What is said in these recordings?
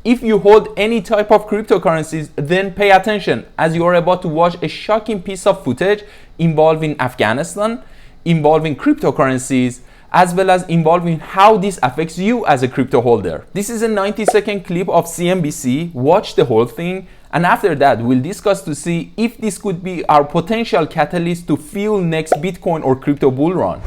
If you hold any type of cryptocurrencies, then pay attention, as you are about to watch a shocking piece of footage involving Afghanistan, involving cryptocurrencies, as well as involving how this affects you as a crypto holder. This is a 90-second clip of CNBC. Watch the whole thing, and after that we'll discuss to see if this could be our potential catalyst to fuel next Bitcoin or crypto bull run.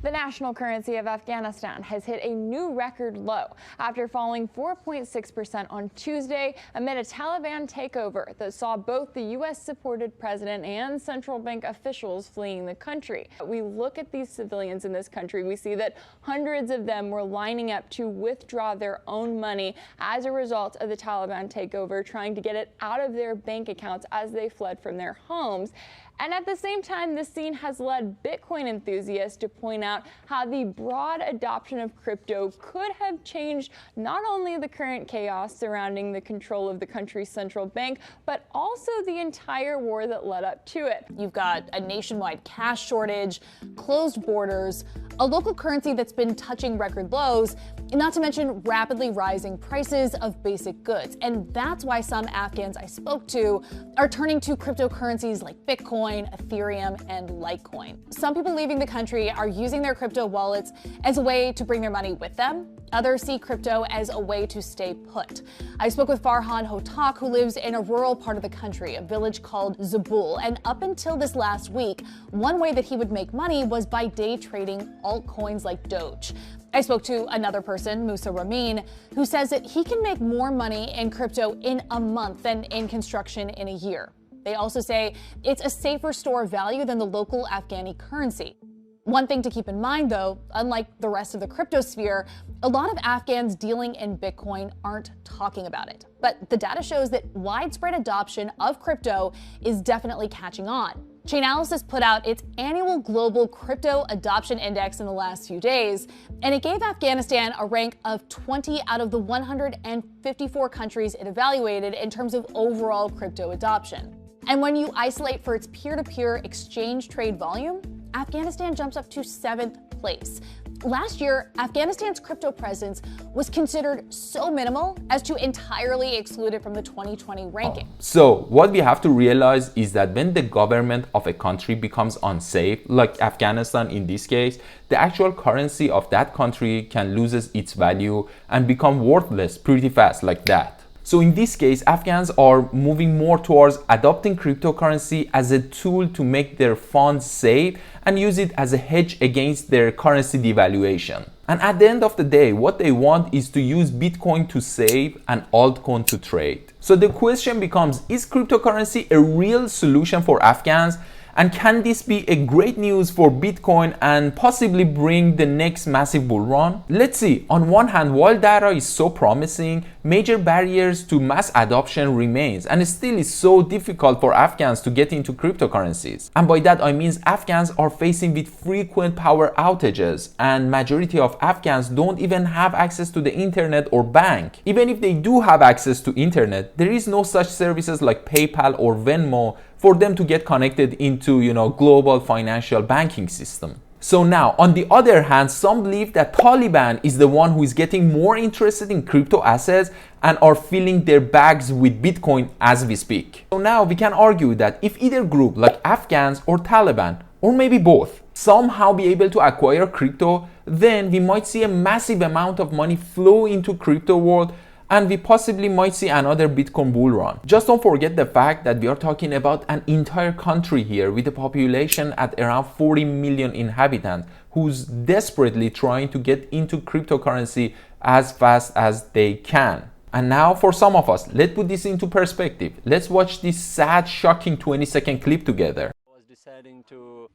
The national currency of Afghanistan has hit a new record low after falling 4.6% on Tuesday amid a Taliban takeover that saw both the U.S.-supported president and central bank officials fleeing the country. We look at these civilians in this country, we see that hundreds of them were lining up to withdraw their own money as a result of the Taliban takeover, trying to get it out of their bank accounts as they fled from their homes. And at the same time, this scene has led Bitcoin enthusiasts to point out how the broad adoption of crypto could have changed not only the current chaos surrounding the control of the country's central bank, but also the entire war that led up to it. You've got a nationwide cash shortage, closed borders, a local currency that's been touching record lows, not to mention rapidly rising prices of basic goods. And that's why some Afghans I spoke to are turning to cryptocurrencies like Bitcoin, Ethereum, and Litecoin. Some people leaving the country are using their crypto wallets as a way to bring their money with them. Others see crypto as a way to stay put. I spoke with Farhan Hotak, who lives in a rural part of the country, a village called Zabul. And up until this last week, one way that he would make money was by day trading altcoins like Doge. I spoke to another person, Musa Ramin, who says that he can make more money in crypto in a month than in construction in a year. They also say it's a safer store of value than the local Afghani currency. One thing to keep in mind, though, unlike the rest of the crypto sphere, a lot of Afghans dealing in Bitcoin aren't talking about it. But the data shows that widespread adoption of crypto is definitely catching on. Chainalysis put out its annual Global Crypto Adoption Index in the last few days, and it gave Afghanistan a rank of 20 out of the 154 countries it evaluated in terms of overall crypto adoption. And when you isolate for its peer-to-peer exchange trade volume, Afghanistan jumps up to 7th place. Last year, Afghanistan's crypto presence was considered so minimal as to entirely exclude it from the 2020 ranking. So what we have to realize is that when the government of a country becomes unsafe, like Afghanistan in this case, the actual currency of that country can lose its value and become worthless pretty fast like that. So in this case, Afghans are moving more towards adopting cryptocurrency as a tool to make their funds safe and use it as a hedge against their currency devaluation. And at the end of the day, what they want is to use Bitcoin to save and altcoin to trade. So the question becomes, is cryptocurrency a real solution for Afghans? And can this be a great news for Bitcoin and possibly bring the next massive bull run? Let's see. On one hand, while data is so promising, major barriers to mass adoption remains, and it still is so difficult for Afghans to get into cryptocurrencies. And by that I mean Afghans are facing with frequent power outages, and majority of Afghans don't even have access to the internet or bank. Even if they do have access to internet, there is no such services like PayPal or Venmo for them to get connected into, global financial banking system. So now, on the other hand, some believe that Taliban is the one who is getting more interested in crypto assets and are filling their bags with Bitcoin as we speak. So now we can argue that if either group, like Afghans or Taliban, or maybe both, somehow be able to acquire crypto, then we might see a massive amount of money flow into crypto world, and we possibly might see another Bitcoin bull run. Just don't forget the fact that we are talking about an entire country here with a population at around 40 million inhabitants who's desperately trying to get into cryptocurrency as fast as they can. And now for some of us, let's put this into perspective. Let's watch this sad, shocking 20-second clip together.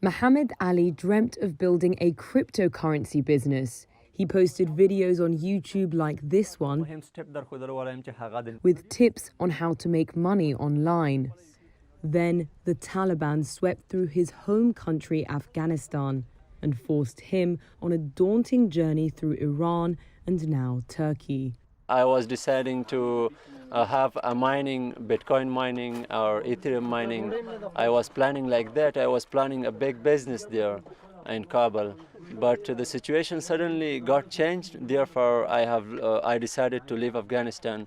Muhammad Ali dreamt of building a cryptocurrency business. He posted videos on YouTube like this one with tips on how to make money online. Then the Taliban swept through his home country, Afghanistan, and forced him on a daunting journey through Iran and now Turkey. I was deciding to have a mining, Bitcoin mining or Ethereum mining. I was planning like that. I was planning a big business there. in Kabul. But the situation suddenly got changed. Therefore, I decided to leave Afghanistan.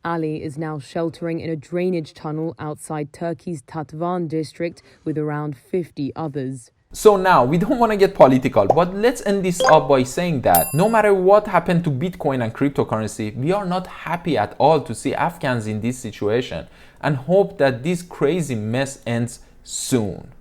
Ali is now sheltering in a drainage tunnel outside Turkey's Tatvan district with around 50 others. So now, we don't want to get political, but let's end this up by saying that no matter what happened to Bitcoin and cryptocurrency, we are not happy at all to see Afghans in this situation and hope that this crazy mess ends soon.